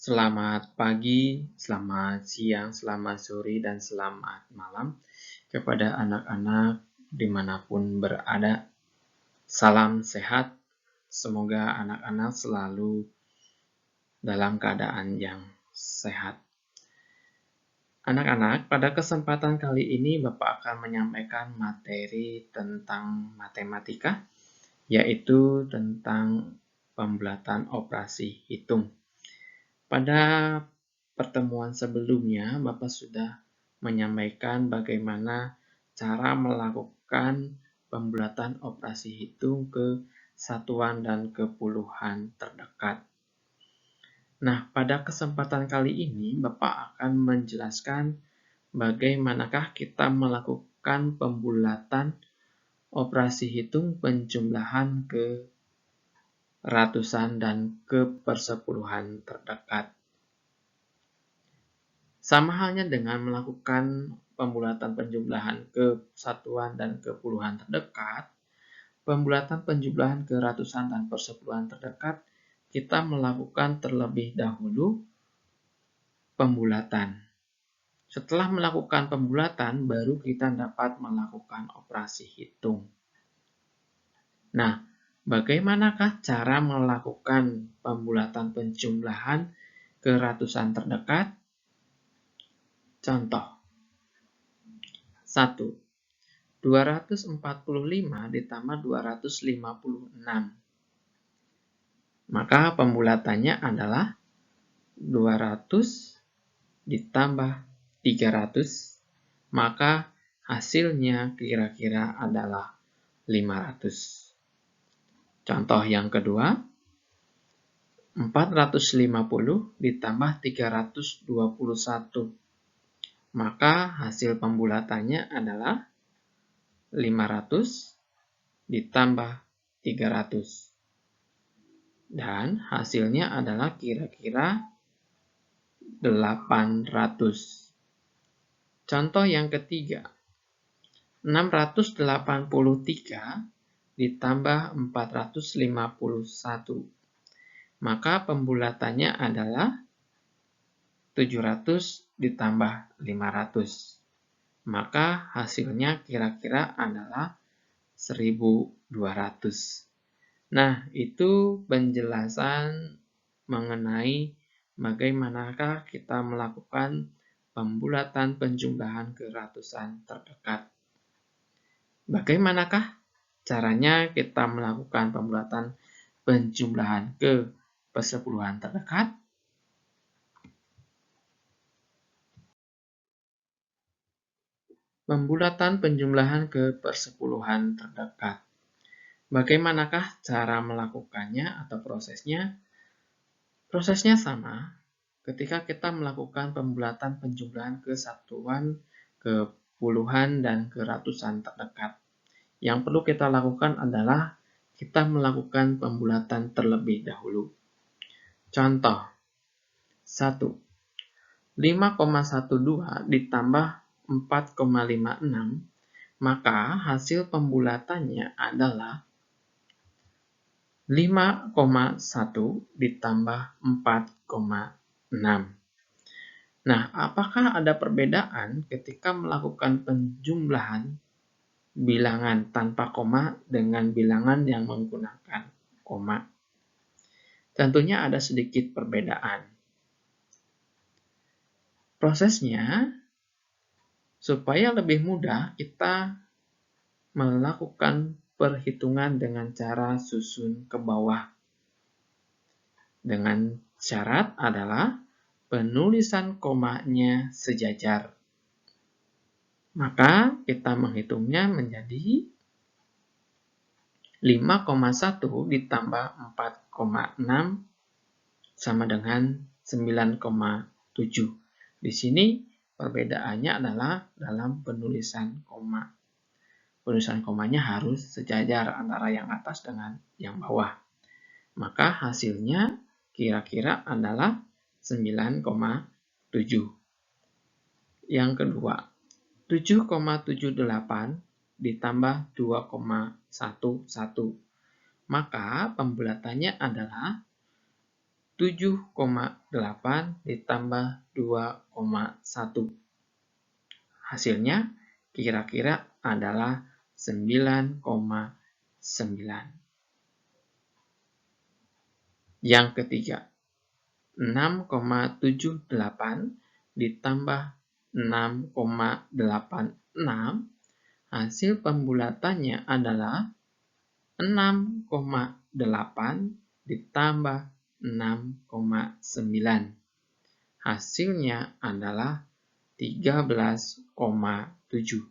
Selamat pagi, selamat siang, selamat sore, dan selamat malam kepada anak-anak dimanapun berada. Salam sehat, semoga anak-anak selalu dalam keadaan yang sehat. Anak-anak, pada kesempatan kali ini Bapak akan menyampaikan materi tentang matematika, yaitu tentang pembulatan operasi hitung. Pada pertemuan sebelumnya, Bapak sudah menyampaikan bagaimana cara melakukan pembulatan operasi hitung ke satuan dan ke puluhan terdekat. Nah, pada kesempatan kali ini, Bapak akan menjelaskan bagaimanakah kita melakukan pembulatan operasi hitung penjumlahan ke ratusan dan ke persepuluhan terdekat. Sama halnya dengan melakukan pembulatan penjumlahan ke satuan dan ke puluhan terdekat, pembulatan penjumlahan ke ratusan dan persepuluhan terdekat, kita melakukan terlebih dahulu pembulatan. Setelah melakukan pembulatan, baru kita dapat melakukan operasi hitung. Nah, bagaimanakah cara melakukan pembulatan penjumlahan ke ratusan terdekat? Contoh. 1. 245 ditambah 256. Maka pembulatannya adalah 200 ditambah 300, maka hasilnya kira-kira adalah 500. Contoh yang kedua, 450 ditambah 321. Maka hasil pembulatannya adalah 500 ditambah 300. Dan hasilnya adalah kira-kira 800. Contoh yang ketiga, 683 ditambah 451. Maka pembulatannya adalah 700 ditambah 500. Maka hasilnya kira-kira adalah 1200. Nah, itu penjelasan mengenai bagaimanakah kita melakukan pembulatan penjumlahan ke ratusan terdekat. Bagaimanakah caranya kita melakukan pembulatan penjumlahan ke persepuluhan terdekat? Pembulatan penjumlahan ke persepuluhan terdekat. Bagaimanakah cara melakukannya atau prosesnya? Prosesnya sama ketika kita melakukan pembulatan penjumlahan ke satuan, ke puluhan, dan ke ratusan terdekat. Yang perlu kita lakukan adalah kita melakukan pembulatan terlebih dahulu. Contoh 1. 5,12 ditambah 4,56, maka hasil pembulatannya adalah 5,1 ditambah 4,6. Nah, apakah ada perbedaan ketika melakukan penjumlahan bilangan tanpa koma dengan bilangan yang menggunakan koma? Tentunya ada sedikit perbedaan. Prosesnya, supaya lebih mudah, kita melakukan perhitungan dengan cara susun ke bawah. Dengan syarat adalah penulisan komanya sejajar. Maka kita menghitungnya menjadi 5,1 ditambah 4,6 sama dengan 9,7. Di sini perbedaannya adalah dalam penulisan koma. Penulisan komanya harus sejajar antara yang atas dengan yang bawah. Maka hasilnya kira-kira adalah 9,7. Yang kedua, 7,78 ditambah 2,11. Maka pembulatannya adalah 7,8 ditambah 2,1. Hasilnya kira-kira adalah 9,9. Yang ketiga, 6,78 ditambah 6,86, hasil pembulatannya adalah 6,8 ditambah 6,9. Hasilnya adalah 13,7.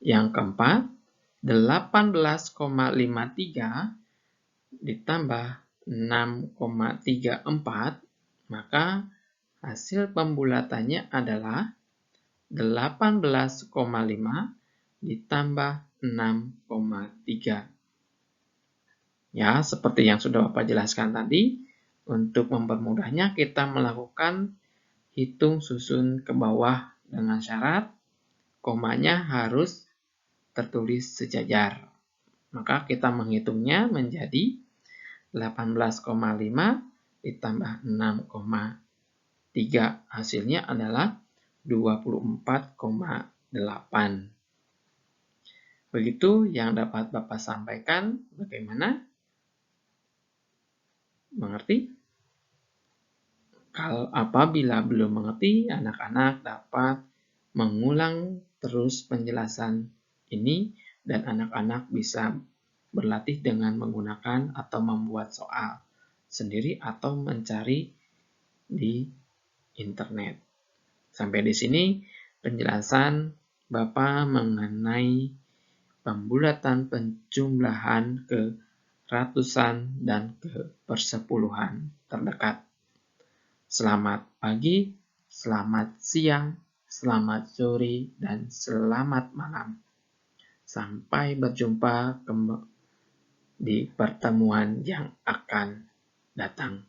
Yang keempat, 18,53 ditambah 6,34, maka hasil pembulatannya adalah 18,5 ditambah 6,3. Ya, seperti yang sudah Bapak jelaskan tadi, untuk mempermudahnya kita melakukan hitung susun ke bawah dengan syarat komanya harus tertulis sejajar. Maka kita menghitungnya menjadi 18,5 ditambah 6,3. Hasilnya adalah 24,8. Begitu yang dapat Bapak sampaikan. Bagaimana? Mengerti? Kalau apabila belum mengerti, anak-anak dapat mengulang terus penjelasan ini dan anak-anak bisa berlatih dengan menggunakan atau membuat soal sendiri atau mencari di internet. Sampai di sini penjelasan Bapak mengenai pembulatan penjumlahan ke ratusan dan ke persepuluhan terdekat. Selamat pagi, selamat siang, selamat sore, dan selamat malam. Sampai berjumpa di pertemuan yang akan datang.